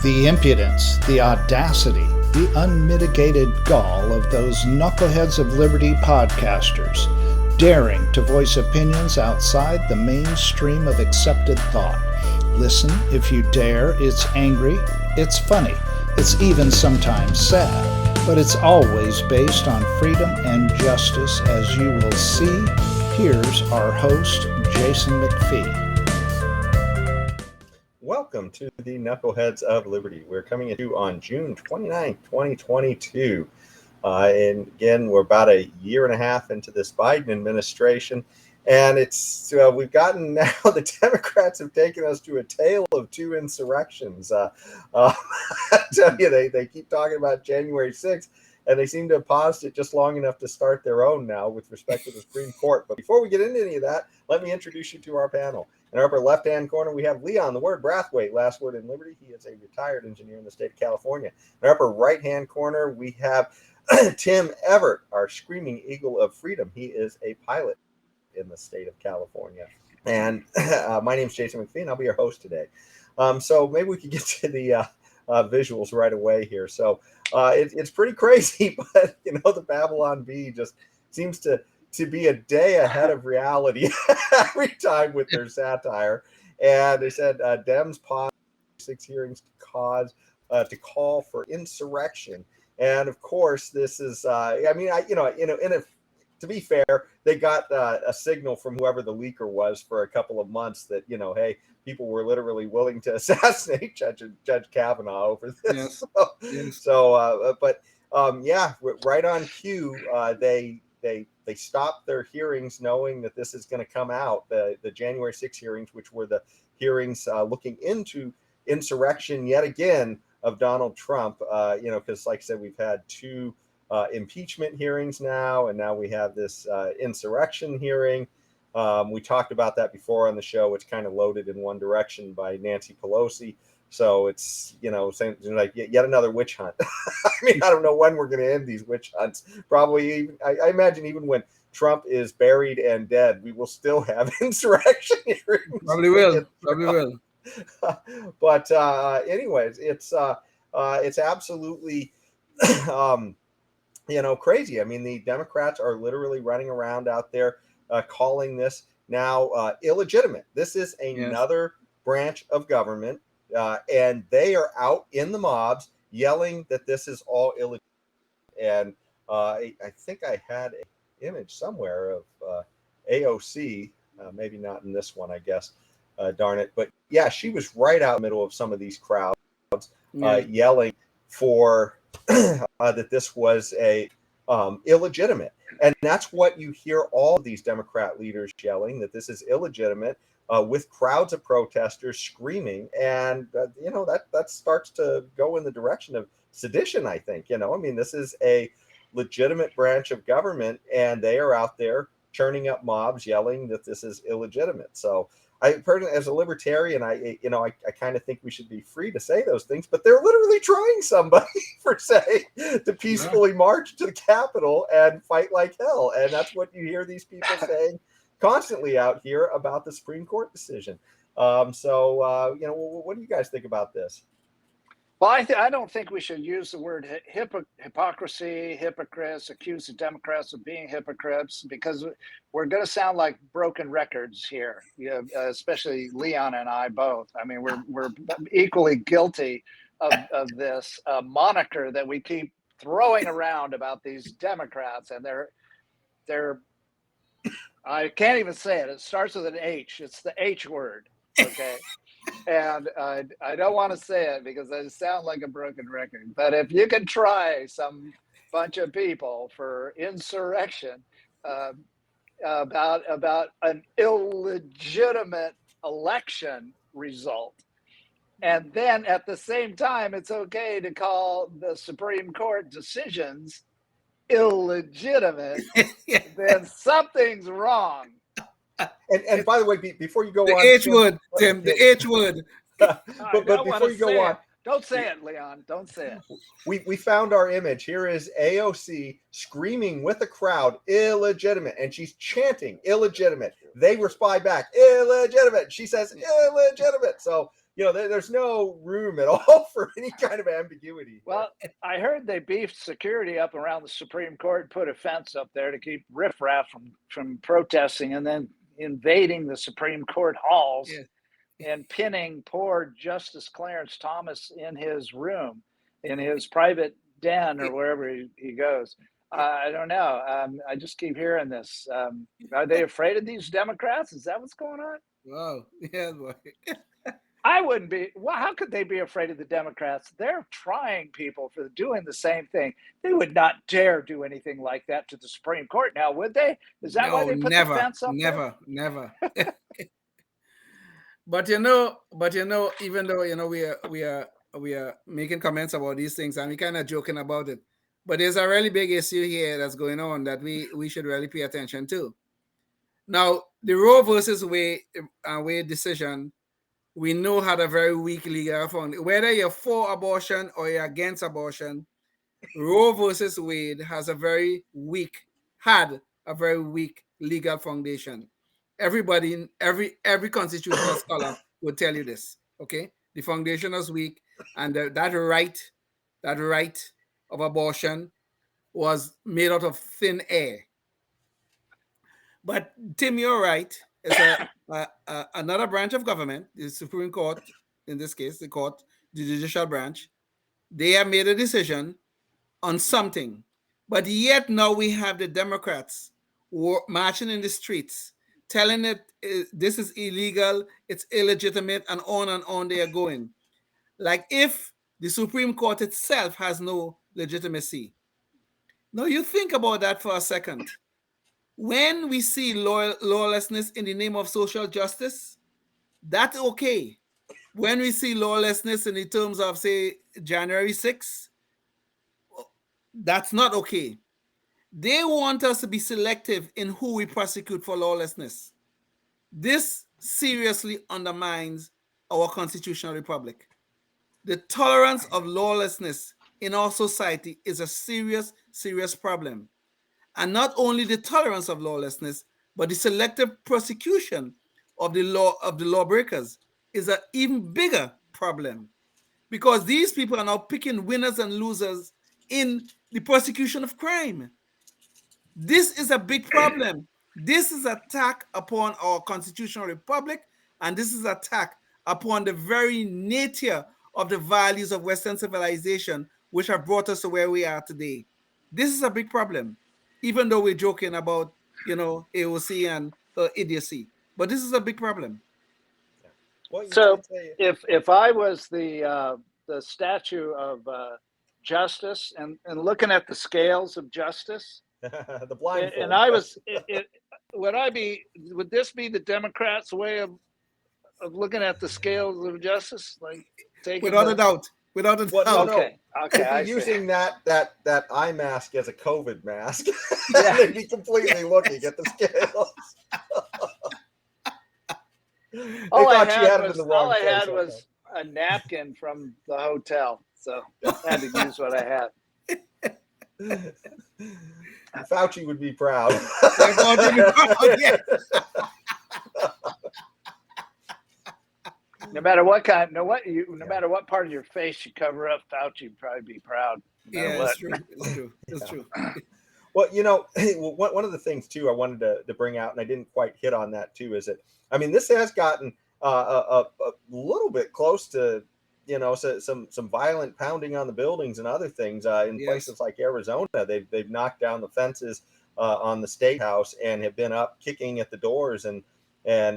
The impudence, the audacity, the unmitigated gall of those knuckleheads of liberty podcasters, daring to voice opinions outside the mainstream of accepted thought. Listen if you dare. It's angry, it's funny, it's even sometimes sad, but it's always based on freedom and justice, as you will see. Here's our host, Jason McPhee. Welcome to the Knuckleheads of Liberty. We're coming at you on June 29th, 2022. And again, we're about a year and a half into this Biden administration. And it's we've gotten now, the Democrats have taken us to a tale of two insurrections. I tell you, they keep talking about January 6th, and they seem to have paused it just long enough to start their own now with respect to the Supreme Court. But before we get into any of that, let me introduce you to our panel. In our upper left-hand corner, we have Leon, the word Brathwaite, last word in Liberty. He is a retired engineer in the state of California. In our upper right-hand corner, we have Tim Everett, our screaming eagle of freedom. He is a pilot in the state of California. And my name is Jason McPhee, and I'll be your host today. So maybe we could get to the visuals right away here. So it's pretty crazy, but the Babylon Bee just seems to be a day ahead of reality every time with their satire. And they said Dems paused 6 hearings to call for insurrection. And of course, this is to be fair, they got a signal from whoever the leaker was for a couple of months that, hey, people were literally willing to assassinate Judge Kavanaugh over this. Yes. But right on cue, they stopped their hearings knowing that this is going to come out, the January 6 hearings, which were the hearings looking into insurrection yet again of Donald Trump, because like I said, we've had two impeachment hearings now, and now we have this insurrection hearing. We talked about that before on the show. It's kind of loaded in one direction by Nancy Pelosi. So it's, like yet another witch hunt. I don't know when we're going to end these witch hunts. Probably, I imagine even when Trump is buried and dead, we will still have insurrection hearings. Probably will. But anyways, it's absolutely, crazy. The Democrats are literally running around out there calling this now illegitimate. This is another branch of government. And they are out in the mobs yelling that this is all illegitimate. And I think I had an image somewhere of AOC, maybe not in this one, I guess, darn it. But yeah, she was right out in the middle of some of these crowds yelling for that this was a illegitimate. And that's what you hear all of these Democrat leaders yelling, that this is illegitimate. With crowds of protesters screaming, and that starts to go in the direction of sedition, I think. This is a legitimate branch of government, and they are out there churning up mobs yelling that this is illegitimate. So I personally, as a libertarian, I kind of think we should be free to say those things, but they're literally trying somebody to peacefully march to the Capitol and fight like hell. And that's what you hear these people saying constantly out here about the Supreme Court decision. What do you guys think about this? Well, I don't think we should use the word hypocrisy, hypocrites, accuse the Democrats of being hypocrites, because we're going to sound like broken records here, especially Leon and I both. We're equally guilty of this moniker that we keep throwing around about these Democrats, and they're I can't even say it. It starts with an H. It's the H word. Okay. And I don't want to say it because I sound like a broken record. But if you can try some bunch of people for insurrection about an illegitimate election result, and then at the same time, it's okay to call the Supreme Court decisions illegitimate, then something's wrong. And by the way, before you go the on, H word, Tim, the H word. but before you go on, don't say it, Leon. Don't say it. We found our image. Here is AOC screaming with the crowd, illegitimate, and she's chanting illegitimate. They respond back, illegitimate. She says illegitimate. So there's no room at all for any kind of ambiguity. Well, I heard they beefed security up around the Supreme Court, put a fence up there to keep riffraff from protesting and then invading the Supreme Court halls and pinning poor Justice Clarence Thomas in his room, in his private den or wherever he goes. I don't know. I just keep hearing this. Are they afraid of these Democrats? Is that what's going on? Wow. Yeah, boy. I wouldn't be. Well, how could they be afraid of the Democrats? They're trying people for doing the same thing. They would not dare do anything like that to the Supreme Court now, would they? Is that why they put the fence up there? Never. But even though we are making comments about these things and we kind of joking about it, but there's a really big issue here that's going on that we should really pay attention to. Now, the Roe versus Wade decision, we know had a very weak legal foundation. Whether you're for abortion or you're against abortion, Roe versus Wade had a very weak legal foundation. Everybody, every constitutional scholar would tell you this. Okay, the foundation was weak, and that right of abortion was made out of thin air. But Tim, you're right. It's another branch of government, the Supreme Court, in this case, the judicial branch. They have made a decision on something, but yet now we have the Democrats marching in the streets, telling it this is illegal, it's illegitimate, and on they are going. Like if the Supreme Court itself has no legitimacy. Now you think about that for a second. When we see lawlessness in the name of social justice, that's okay. When we see lawlessness in the terms of, say, January 6th, that's not okay. They want us to be selective in who we prosecute for lawlessness. This seriously undermines our constitutional republic. The tolerance of lawlessness in our society is a serious, serious problem. And not only the tolerance of lawlessness, but the selective prosecution of the lawbreakers is an even bigger problem, because these people are now picking winners and losers in the prosecution of crime. This is a big problem. This is an attack upon our constitutional republic, and this is an attack upon the very nature of the values of Western civilization, which have brought us to where we are today. This is a big problem, even though we're joking about, AOC and idiocy. But this is a big problem. Well, so if I was the statue of justice and looking at the scales of justice, the blindfold, and I was, would this be the Democrats' way of looking at the scales of justice? Like without a doubt. Okay. If you're using that eye mask as a COVID mask, they'd be completely looking at the scales. All I had was a napkin from the hotel, so I had to use what I had. Fauci would be proud. No matter what matter what part of your face you cover up, Fauci would probably be proud. Yeah, it's true. Well, one of the things too I wanted to bring out, and I didn't quite hit on that too, is that this has gotten a little bit close to some violent pounding on the buildings and other things in places like Arizona. They've knocked down the fences on the state house and have been up kicking at the doors and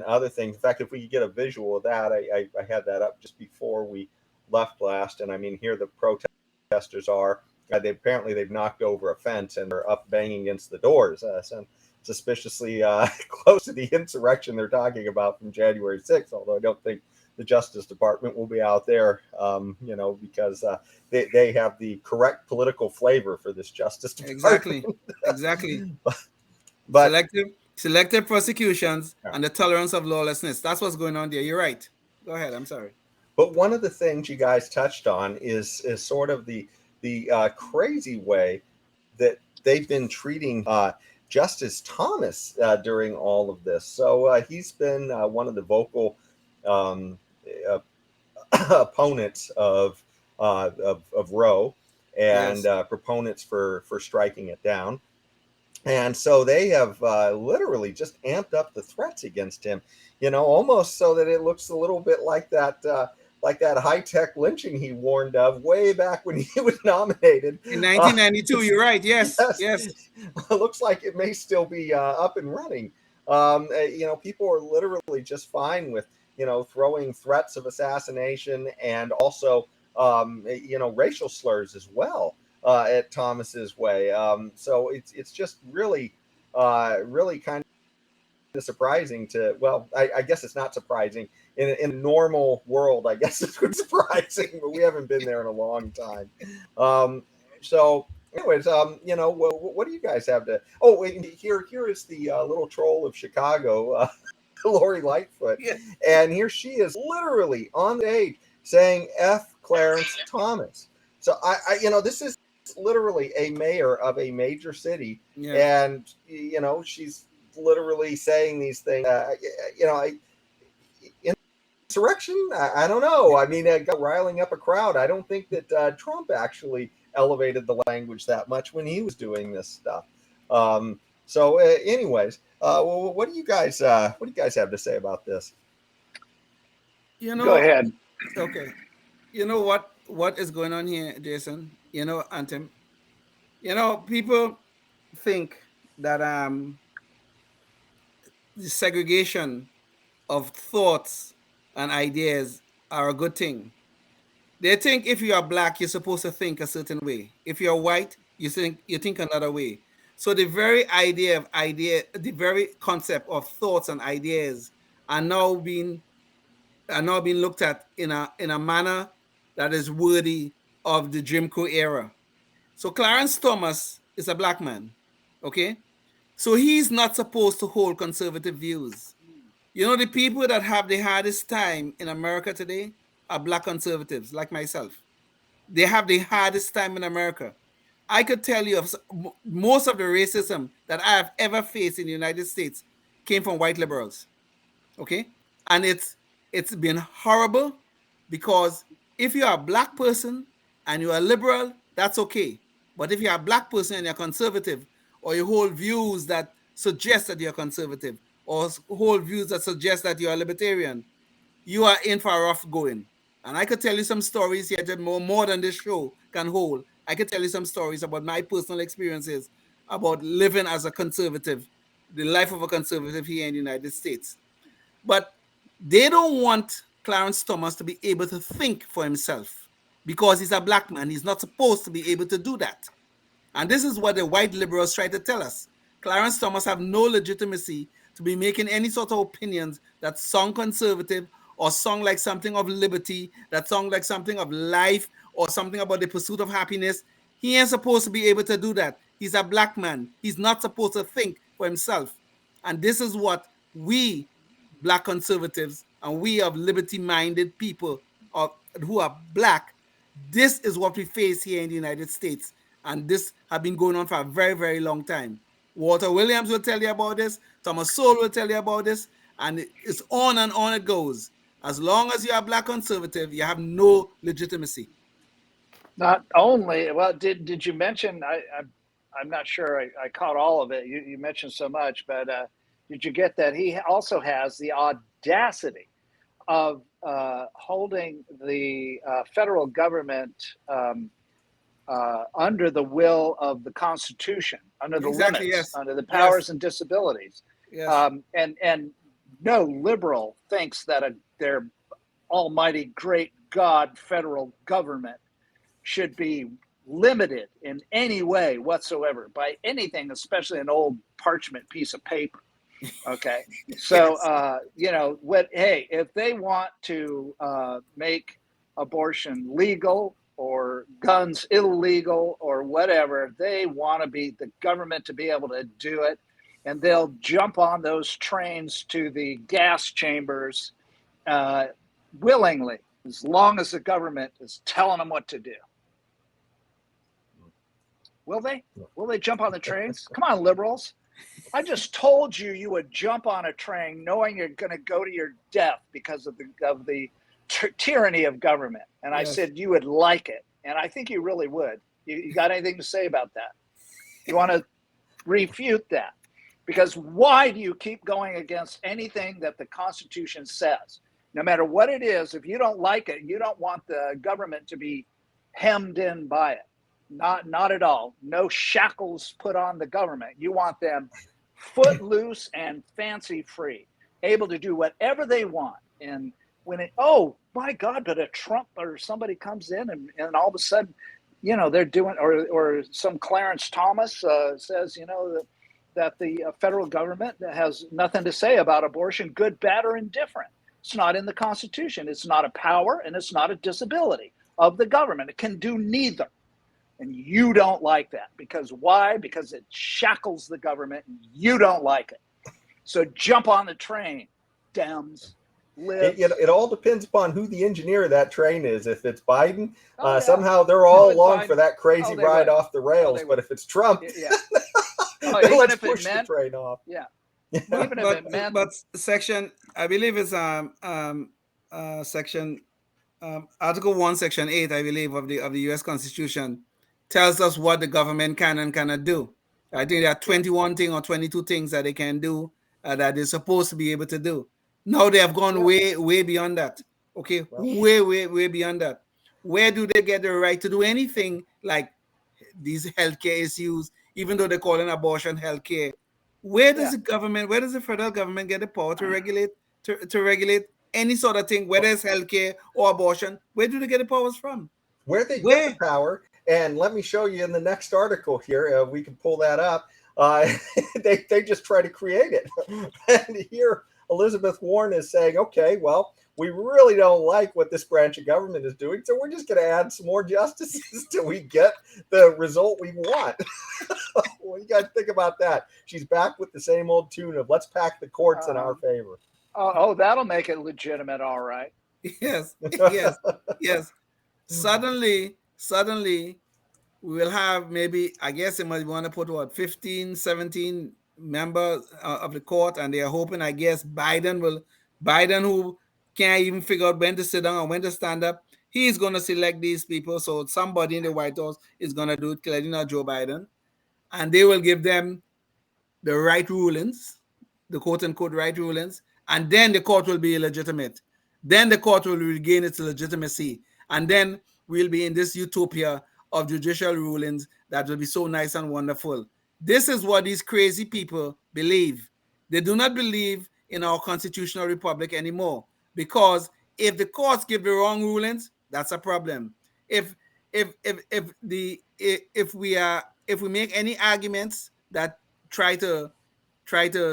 other things. In fact, if we could get a visual of that, I had that up just before we left last, and here the protesters are. They've knocked over a fence and they're up banging against the doors. So suspiciously close to the insurrection they're talking about from January 6th, although I don't think the Justice Department will be out there, because they have the correct political flavor for this Justice Department. Exactly. But selective prosecutions and the tolerance of lawlessness. That's what's going on there. You're right. Go ahead. I'm sorry. But one of the things you guys touched on is sort of the crazy way that they've been treating Justice Thomas during all of this. So he's been one of the vocal opponents of Roe and Yes. proponents for striking it down. And so they have literally just amped up the threats against him, almost so that it looks a little bit like that high-tech lynching he warned of way back when he was nominated. In 1992, you're right. Yes, Yes, yes. it looks like it may still be up and running. People are literally just fine with, throwing threats of assassination and also, racial slurs as well. At Thomas's way. So it's just really kind of surprising to, well, I guess it's not surprising in a normal world. I guess it's surprising, but we haven't been there in a long time. So anyways, what do you guys have to? Oh, here is the little troll of Chicago, Lori Lightfoot, Yeah. and here she is literally on the stage saying "F Clarence Thomas." So this is literally a mayor of a major city, Yeah. and she's literally saying these things. Insurrection? I don't know. I mean, riling up a crowd. I don't think that Trump actually elevated the language that much when he was doing this stuff. Anyways, what do you guys have to say about this? Go ahead. Okay. You know what is going on here, Jason? Antim. People think that the segregation of thoughts and ideas are a good thing. They think if you are black, you're supposed to think a certain way. If you're white, you think another way. So the very the very concept of thoughts and ideas are now being looked at in a manner that is worthy of the Jim Crow era. So Clarence Thomas is a black man, okay? So he's not supposed to hold conservative views. The people that have the hardest time in America today are black conservatives like myself. They have the hardest time in America. I could tell you most of the racism that I have ever faced in the United States came from white liberals. Okay? And it's been horrible because if you're a black person and you're a liberal, that's okay. But if you're a black person and you're conservative, or you hold views that suggest that you're conservative, or hold views that suggest that you're a libertarian, you are in for a rough going. And I could tell you some stories here that more than this show can hold. I could tell you some stories about my personal experiences about living as a conservative, the life of a conservative here in the United States. But they don't want Clarence Thomas to be able to think for himself because he's a black man. He's not supposed to be able to do that. And this is what the white liberals try to tell us. Clarence Thomas have no legitimacy to be making any sort of opinions that sound conservative or sound like something of liberty, that sound like something of life or something about the pursuit of happiness. He ain't supposed to be able to do that. He's a black man. He's not supposed to think for himself. And this is what we black conservatives and we of liberty-minded people who are black, this is what we face here in the United States. And this has been going on for a very, very long time. Walter Williams will tell you about this. Thomas Sowell will tell you about this. And it's on and on it goes. As long as you are black conservative, you have no legitimacy. Not only, well, did you mention, I'm not sure I caught all of it. You mentioned so much, but did you get that he also has the audacity of holding the federal government under the will of the Constitution, under the limits, yes. under the powers and disabilities. Yes. And no liberal thinks that their almighty great God federal government should be limited in any way whatsoever by anything, especially an old parchment piece of paper. Okay. So, hey, if they want to make abortion legal or guns illegal or whatever, they want the government to be able to do it. And they'll jump on those trains to the gas chambers willingly, as long as the government is telling them what to do. Will they? Will they jump on the trains? Come on, liberals. I just told you would jump on a train knowing you're going to go to your death because of the tyranny of government. And I Yes. said, you would like it. And I think you really would. You got anything to say about that? You want to refute that? Because why do you keep going against anything that the Constitution says? No matter what it is, if you don't like it, you don't want the government to be hemmed in by it. Not at all. No shackles put on the government. You want them footloose and fancy free, able to do whatever they want. And when it, oh my God, but a Trump or somebody comes in and all of a sudden, you know, they're doing, or some Clarence Thomas says, you know, that the federal government has nothing to say about abortion, good, bad, or indifferent. It's not in the Constitution. It's not a power and it's not a disability of the government. It can do neither. And you don't like that. Because why? Because it shackles the government and you don't like it. So jump on the train, Dems. It all depends upon who the engineer of that train is. If it's Biden, somehow they're all along for that crazy ride off the rails. But if it's Trump, let's push the train off. Yeah. But section, I believe it's section Article 1, Section 8, I believe, of the U.S. Constitution tells us what the government can and cannot do. I think there are 21 things or 22 things that they can do that they're supposed to be able to do. Now they have gone way beyond that. Okay, way beyond that. Where do they get the right to do anything like these healthcare issues, even though they're calling abortion healthcare? Where does the government, where does the federal government get the power to regulate to regulate any sort of thing, whether it's healthcare or abortion? Where do they get the powers from? Where they get the power, and let me show you in the next article here, we can pull that up. They just try to create it. And here Elizabeth Warren is saying, okay, well, we really don't like what this branch of government is doing, so we're just going to add some more justices till we get the result we want. Well, you got to think about that. She's back with the same old tune of let's pack the courts in our favor. That'll make it legitimate, all right. Yes. Suddenly, we will have maybe, I guess they might want to put 15, 17 members of the court, and they are hoping, I guess, Biden, who can't even figure out when to sit down or when to stand up, he's going to select these people. So somebody in the White House is going to do it, clearly not Joe Biden, and they will give them the right rulings, the quote-unquote right rulings, and then the court will be illegitimate. Then the court will regain its legitimacy, and then we'll be in this utopia of judicial rulings that will be so nice and wonderful. This is what these crazy people believe. They do not believe in our constitutional republic anymore, because if the courts give the wrong rulings, that's a problem. If we make any arguments that try to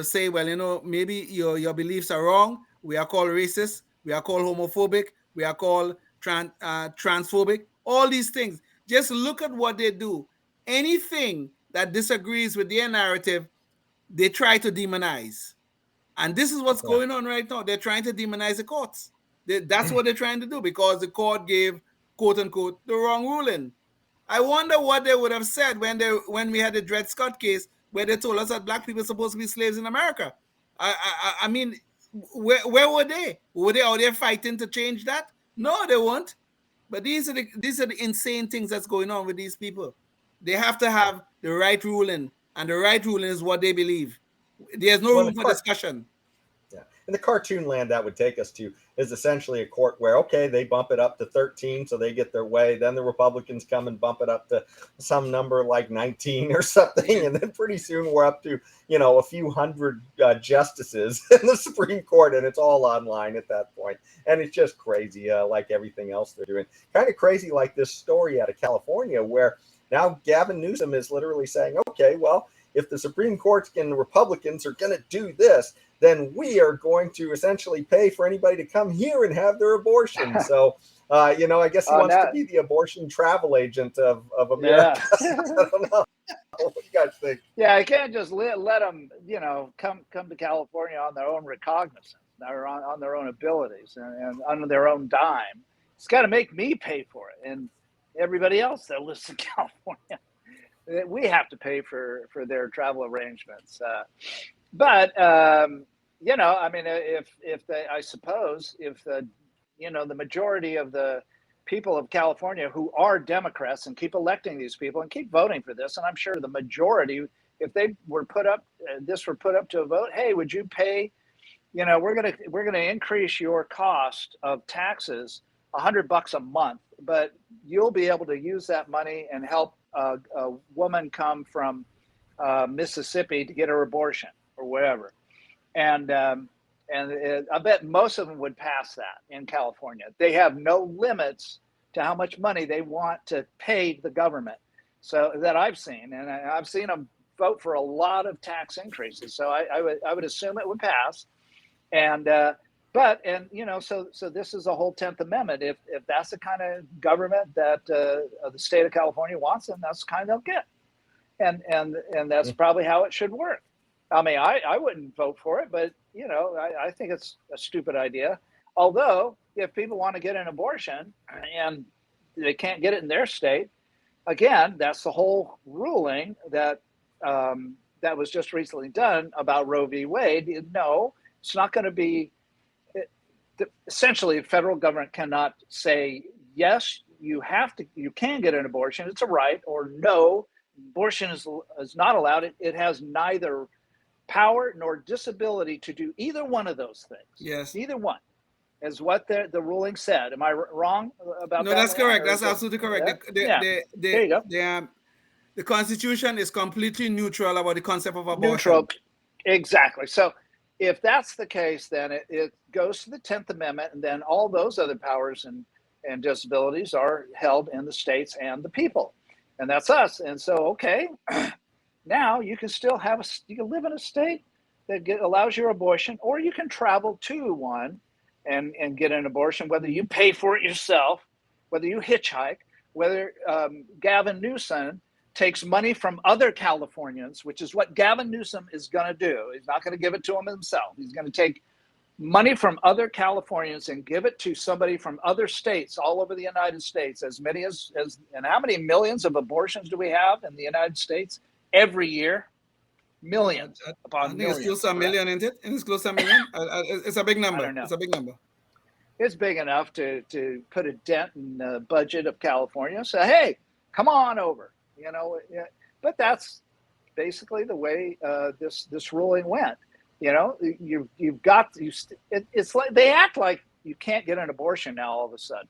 say, well, you know, maybe your beliefs are wrong, we are called racist, we are called homophobic, we are called transphobic, all these things. Just look at what they do. Anything that disagrees with their narrative, they try to demonize. And this is what's going on right now. They're trying to demonize the courts. That's what they're trying to do, because the court gave, quote unquote, the wrong ruling. I wonder what they would have said when we had the Dred Scott case, where they told us that black people are supposed to be slaves in America. I mean, where were they? Were they out there fighting to change that? No, they weren't. But these are the insane things that's going on with these people. They have to have the right ruling, and the right ruling is what they believe. There's no room for discussion. Yeah. In the cartoon land that would take us to is essentially a court where, okay, they bump it up to 13 so they get their way. Then the Republicans come and bump it up to some number like 19 or something. And then pretty soon we're up to, a few hundred justices in the Supreme Court, and it's all online at that point. And it's just crazy, like everything else they're doing. Kind of crazy like this story out of California, where now Gavin Newsom is literally saying, okay, well, if the Supreme Court and the Republicans are going to do this, then we are going to essentially pay for anybody to come here and have their abortion. So, I guess he wants to be the abortion travel agent of America. Yeah. I don't know. What do you guys think? Yeah, I can't just let them, come to California on their own recognizance, or on their own abilities and on their own dime. It's got to make me pay for it, and everybody else that lives in California. We have to pay for their travel arrangements. But, I mean, if the the majority of the people of California who are Democrats and keep electing these people and keep voting for this. And I'm sure the majority, if they were put up to a vote, hey, would you pay, we're going to increase your cost of taxes $100 a month, but you'll be able to use that money and help a woman come from Mississippi to get her abortion or whatever. And I bet most of them would pass that in California. They have no limits to how much money they want to pay the government. So that I've seen, and I've seen them vote for a lot of tax increases. So I would assume it would pass. And so this is a whole 10th Amendment. If that's the kind of government that the state of California wants, then that's the kind they'll get. And that's probably how it should work. I mean, I wouldn't vote for it, but I think it's a stupid idea. Although, if people want to get an abortion and they can't get it in their state, again, that's the whole ruling that was just recently done about Roe v. Wade. No, it's not going to be. Essentially, the federal government cannot say yes, you can get an abortion, it's a right, or no, abortion is not allowed. It has neither power nor disability to do either one of those things. Yes. Neither one is what the ruling said. Am I wrong about that? No, that's correct. That's absolutely correct. There you go. The Constitution is completely neutral about the concept of abortion. Neutral. Exactly. So if that's the case, then it goes to the 10th Amendment, and then all those other powers and disabilities are held in the states and the people. And that's us. And so, okay, now you can still you can live in a state that allows your abortion, or you can travel to one and get an abortion, whether you pay for it yourself, whether you hitchhike, whether Gavin Newsom takes money from other Californians, which is what Gavin Newsom is going to do. He's not going to give it to them himself. He's going to take money from other Californians and give it to somebody from other states all over the United States, as many as and how many millions of abortions do we have in the United States every year? Millions upon millions. It's close to a million, isn't it? It's close to a million. It's a big number. I don't know. It's a big number. It's big enough to put a dent in the budget of California. So, hey, come on over. But that's basically the way this ruling went. It's like they act like you can't get an abortion now. All of a sudden,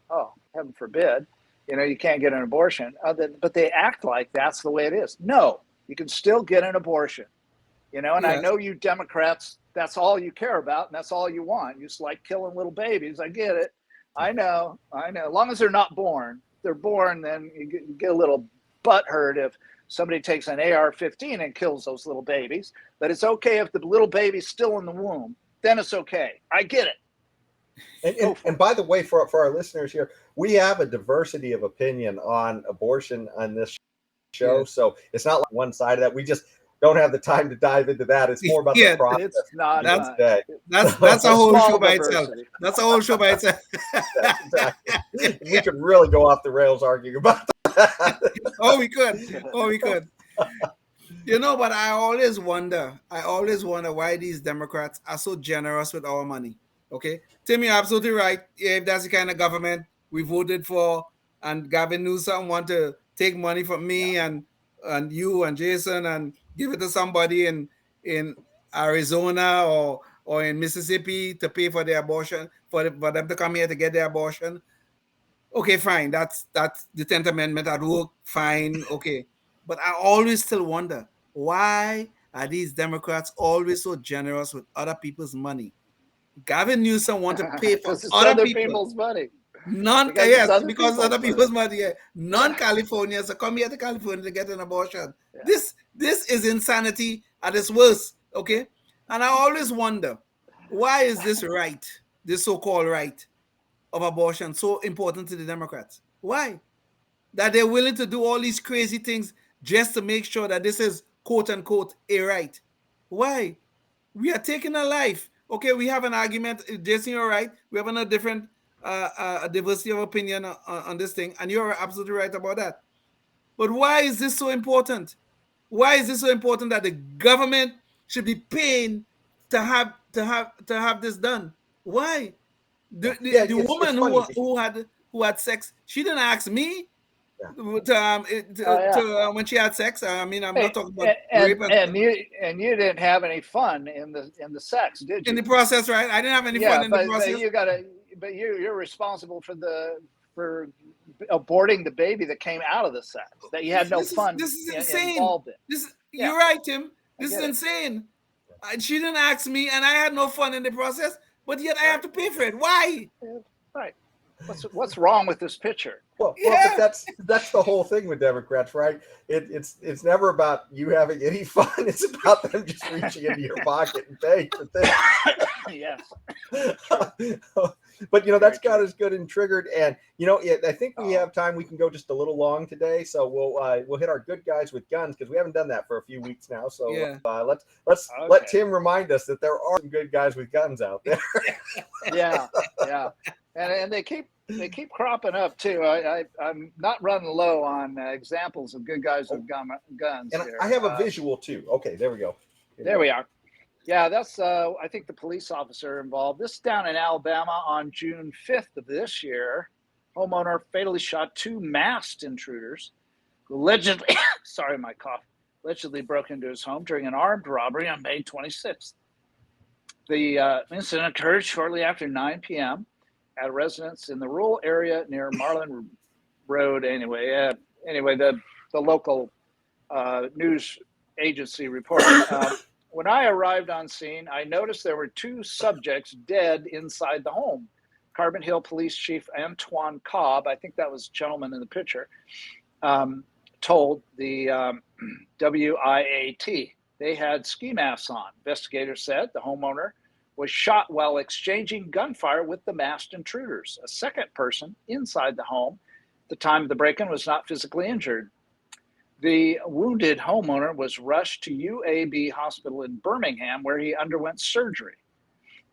oh, heaven forbid, you can't get an abortion. But they act like that's the way it is. No, you can still get an abortion. And yes. I know you Democrats, that's all you care about, and that's all you want. You just like killing little babies. I get it. I know. As long as they're not born. They're born, then you get a little butthurt if somebody takes an AR-15 and kills those little babies. But it's okay if the little baby's still in the womb. Then it's okay. I get it. And by the way, for our listeners here, we have a diversity of opinion on abortion on this show. Yeah. So it's not like one side of that. We just don't have the time to dive into that. It's more about the process. It's not. That's a whole show by itself. That's a whole show by itself. Exactly. We could really go off the rails arguing about that. Oh, we could. But I always wonder why these Democrats are so generous with our money. Okay, Tim, you're absolutely right. If that's the kind of government we voted for, and Gavin Newsom want to take money from me and you and Jason and give it to somebody in Arizona or in Mississippi to pay for their abortion, for them to come here to get their abortion. Okay, fine. That's the 10th Amendment at work. Fine. Okay. But I always still wonder, why are these Democrats always so generous with other people's money? Gavin Newsom want to pay for other people's money. Because other people's money. Yeah. Non-Californians are come here to California to get an abortion. Yeah. This is insanity at its worst. Okay, and I always wonder, why is this right, this so-called right of abortion, so important to the Democrats? Why? That they're willing to do all these crazy things just to make sure that this is quote unquote a right. Why? We are taking a life. Okay, we have an argument. Jason, you're right. We have a different a diversity of opinion on this thing, and you're absolutely right about that. But why is this so important? Why is this so important that the government should be paying to have this done? Why? The woman who had sex, she didn't ask me. Yeah. When she had sex, I mean, I'm not talking about rape and you didn't have any fun in the sex, did you? In the process, right? I didn't have any fun in the process. But you're responsible for aborting the baby that came out of the sex that you had no fun. This is insane. Involved in. You're right, Tim. This is insane. She didn't ask me, and I had no fun in the process. But yet I have to pay for it. Why? Right. What's wrong with this picture? Well, but that's the whole thing with Democrats, right? It's never about you having any fun. It's about them just reaching into your pocket and paying for things. Yes. But that's got us good and triggered. And I think we have time. We can go just a little long today, so we'll hit our good guys with guns because we haven't done that for a few weeks now. So let's let Tim remind us that there are some good guys with guns out there. Yeah, and they keep cropping up too. I'm not running low on examples of good guys with guns. And I have a visual too. Okay, there we go. There we are. Yeah, that's I think the police officer involved. This is down in Alabama on June 5th of this year. Homeowner fatally shot 2 masked intruders who allegedly, sorry, my cough, allegedly broke into his home during an armed robbery on May 26th. The incident occurred shortly after 9 p.m. at a residence in the rural area near Marlin Road. Anyway, the local news agency reported. When I arrived on scene, I noticed there were 2 subjects dead inside the home. Carbon Hill Police Chief Antoine Cobb, I think that was the gentleman in the picture, told the WIAT they had ski masks on. Investigators said the homeowner was shot while exchanging gunfire with the masked intruders. A second person inside the home at the time of the break-in was not physically injured. The wounded homeowner was rushed to UAB Hospital in Birmingham, where he underwent surgery.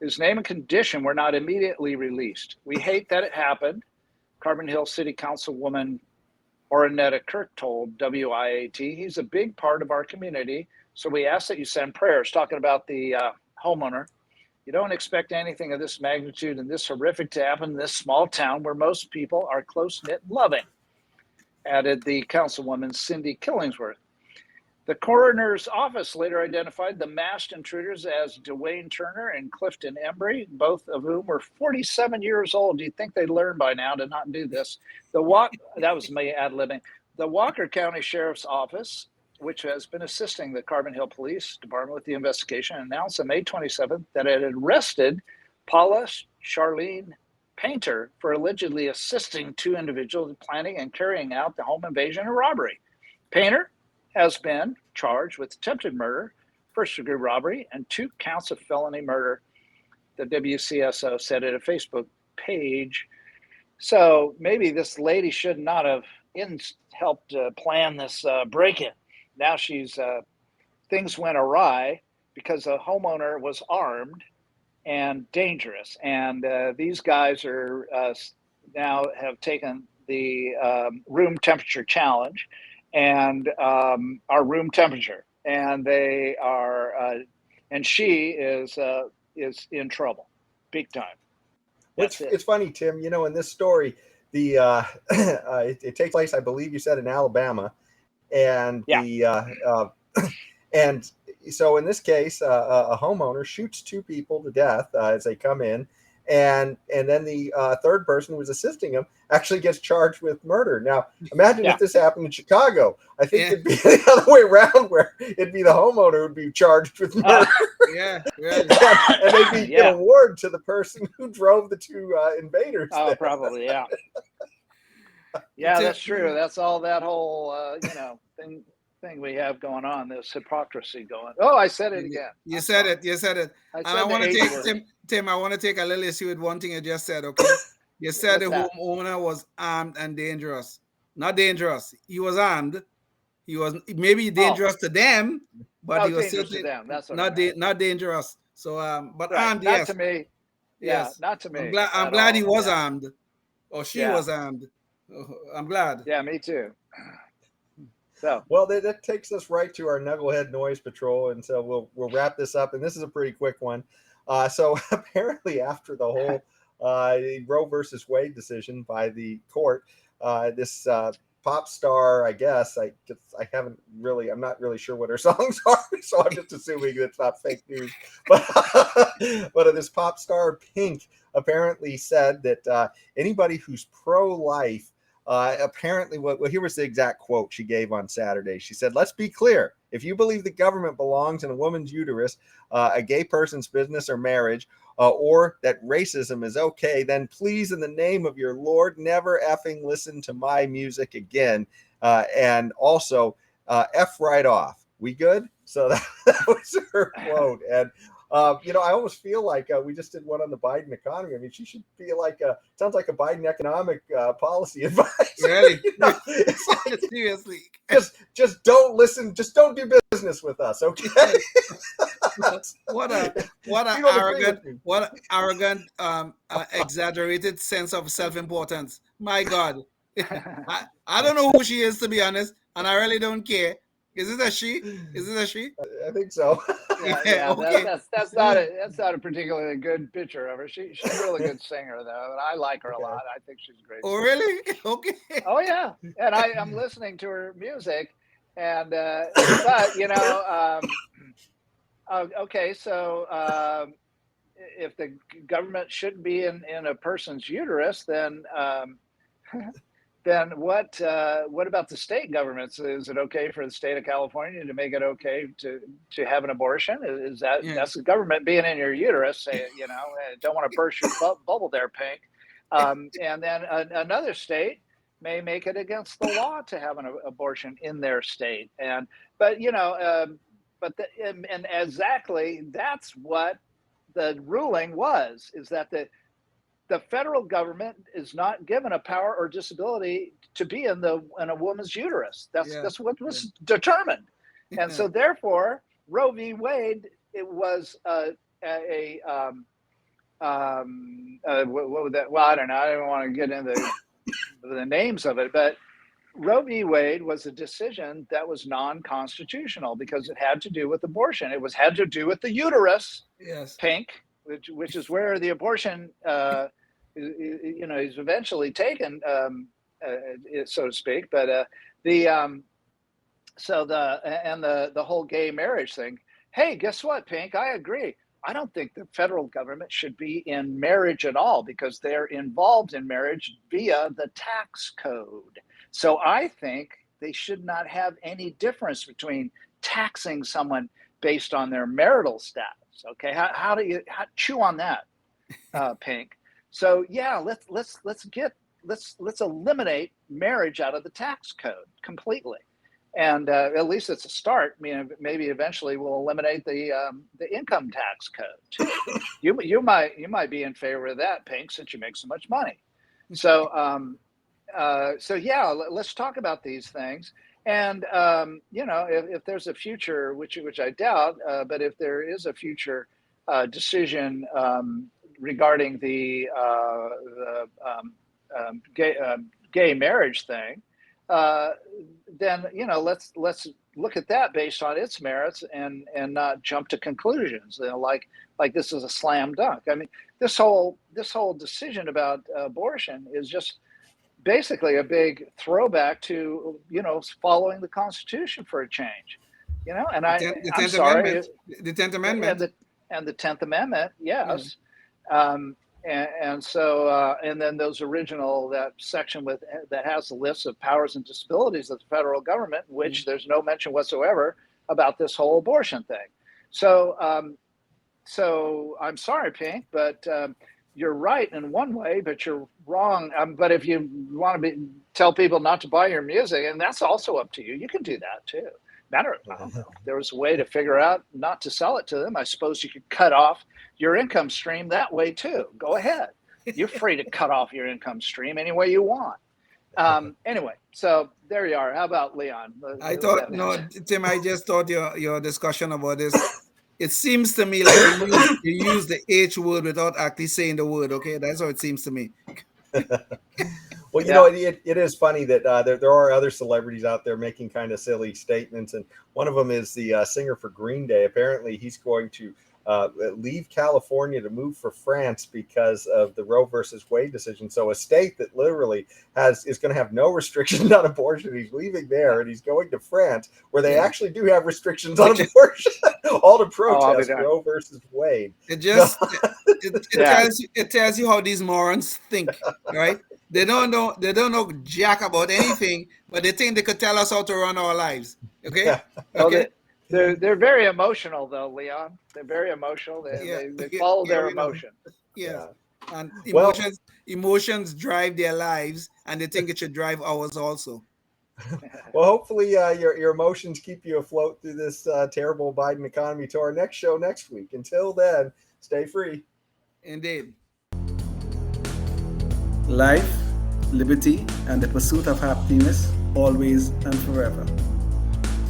His name and condition were not immediately released. We hate that it happened, Carbon Hill City Councilwoman Oronetta Kirk told WIAT. He's a big part of our community, so we ask that you send prayers. Talking about the homeowner. You don't expect anything of this magnitude and this horrific to happen in this small town where most people are close-knit and loving, added the councilwoman Cindy Killingsworth. The coroner's office later identified the masked intruders as Dwayne Turner and Clifton Embry, both of whom were 47 years old. You'd think they'd learn by now to not do this. That was me ad-libbing. The Walker County Sheriff's Office, which has been assisting the Carbon Hill Police Department with the investigation, announced on May 27th that it had arrested Paula Charlene Painter for allegedly assisting 2 individuals in planning and carrying out the home invasion and robbery. Painter has been charged with attempted murder, first-degree robbery, and 2 counts of felony murder, the WCSO said at a Facebook page. So maybe this lady should not have helped plan this break-in. Now things went awry because the homeowner was armed and dangerous. And these guys are now have taken the room temperature challenge and our room temperature, and they are, and she is in trouble, big time. It's funny, Tim. In this story, it takes place, I believe you said, in Alabama, and and so in this case, a homeowner shoots 2 people to death as they come in. And then the third person who was assisting him actually gets charged with murder. Now, imagine if this happened in Chicago. I think it'd be the other way around, where it'd be the homeowner who would be charged with murder. Really. and they'd be an award to the person who drove the 2 invaders. Oh, probably, yeah. Yeah, that's true. That's all that whole, thing we have going on, this hypocrisy going. Oh, I said it again. You said it. And I want to take, Tim, I want to take a little issue with one thing you just said, okay? You said the homeowner was armed and dangerous. Not dangerous. He was armed. He was maybe dangerous to them, but he was dangerous to them. That's what not dangerous. So, but armed, not to me. Yes, not to me. I'm glad he was armed, or she was armed. I'm glad. Yeah, me too. So, well, that takes us right to our Knucklehead Noise Patrol, and so we'll wrap this up. And this is a pretty quick one. So apparently, after the whole Roe versus Wade decision by the court. This pop star, I guess, I'm not really sure what her songs are, so I'm just assuming it's not fake news. But this pop star, Pink, apparently said that anybody who's pro-life, apparently, here was the exact quote she gave on Saturday. She said, "Let's be clear. If you believe the government belongs in a woman's uterus, a gay person's business or marriage, or that racism is okay, then please, in the name of your Lord, never effing listen to my music again. And also, F right off. We good?" So that was her quote. And, I almost feel like we just did one on the Biden economy. I mean, she should be like sounds like a Biden economic policy advice. Really? It's like, seriously. Just don't listen. Just don't do business with us. Okay. What an arrogant, exaggerated sense of self-importance. My God. I don't know who she is, to be honest, and I really don't care. Is it a she? I think so. Yeah, okay. That's not a particularly good picture of her. She's a really good singer, though, and I like her a lot. I think she's great. Oh, really? Okay. Oh, yeah. And I'm listening to her music, and but okay, so if the government shouldn't be in a person's uterus, then then what about the state governments? Is it okay for the state of California to make it okay to have an abortion? Is that that's the government being in your uterus? Say, don't want to burst your bubble there, Pink. And then another state may make it against the law to have an abortion in their state. But exactly that's what the ruling was, is that the federal government is not given a power or disability to be in a woman's uterus. That's what was determined. And so therefore Roe v. Wade, it was what would that, well, I don't know. I don't want to get into the names of it, but Roe v. Wade was a decision that was non-constitutional because it had to do with abortion. It had to do with the uterus, Pink, which is where the abortion, is eventually taken, so to speak. But the whole gay marriage thing. Hey, guess what, Pink? I agree. I don't think the federal government should be in marriage at all because they're involved in marriage via the tax code. So I think they should not have any difference between taxing someone based on their marital status. Okay, how do you chew on that, Pink? So yeah, let's eliminate marriage out of the tax code completely, and at least it's a start. I mean, maybe eventually we'll eliminate the income tax code too. You might be in favor of that, Pink, since you make so much money. So yeah, let's talk about these things. And if there's a future, which I doubt, but if there is a future decision regarding the gay marriage thing, then let's look at that based on its merits and not jump to conclusions. Like this is a slam dunk. I mean, this whole decision about abortion is just basically a big throwback to following the Constitution for a change. And I'm sorry, the 10th Amendment and the 10th Amendment, yes. And so and then those original, that section that has the list of powers and disabilities of the federal government, which there's no mention whatsoever about this whole abortion thing. So I'm sorry, Pink, but you're right in one way, but you're wrong. But if you want to tell people not to buy your music, and that's also up to you, you can do that too. There was a way to figure out not to sell it to them. I suppose you could cut off your income stream that way too. Go ahead. You're free to cut off your income stream any way you want. Anyway, so there you are. How about Leon? Tim, I just thought your discussion about this, it seems to me like you use the H word without actually saying the word. Okay, that's how it seems to me. Well, it is funny that there are other celebrities out there making kind of silly statements, and one of them is the singer for Green Day. Apparently, he's going to leave California to move for France because of the Roe versus Wade decision. So a state that literally is going to have no restrictions on abortion. He's leaving there and he's going to France, where they actually do have restrictions on abortion, all to protest Roe versus Wade. It tells you how these morons think, right? They don't know jack about anything, but they think they could tell us how to run our lives. Okay. Yeah. Okay. They're very emotional, though, Leon. They're very emotional. They follow their emotions. Yeah. And emotions drive their lives, and they think it should drive ours also. Well, hopefully your emotions keep you afloat through this terrible Biden economy to our next show next week. Until then, stay free. Indeed. Life, liberty, and the pursuit of happiness, always and forever.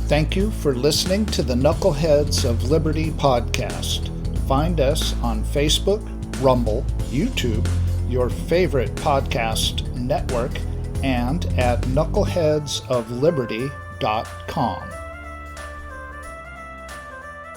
Thank you for listening to the Knuckleheads of Liberty podcast. Find us on Facebook, Rumble, YouTube, your favorite podcast network, and at knuckleheadsofliberty.com.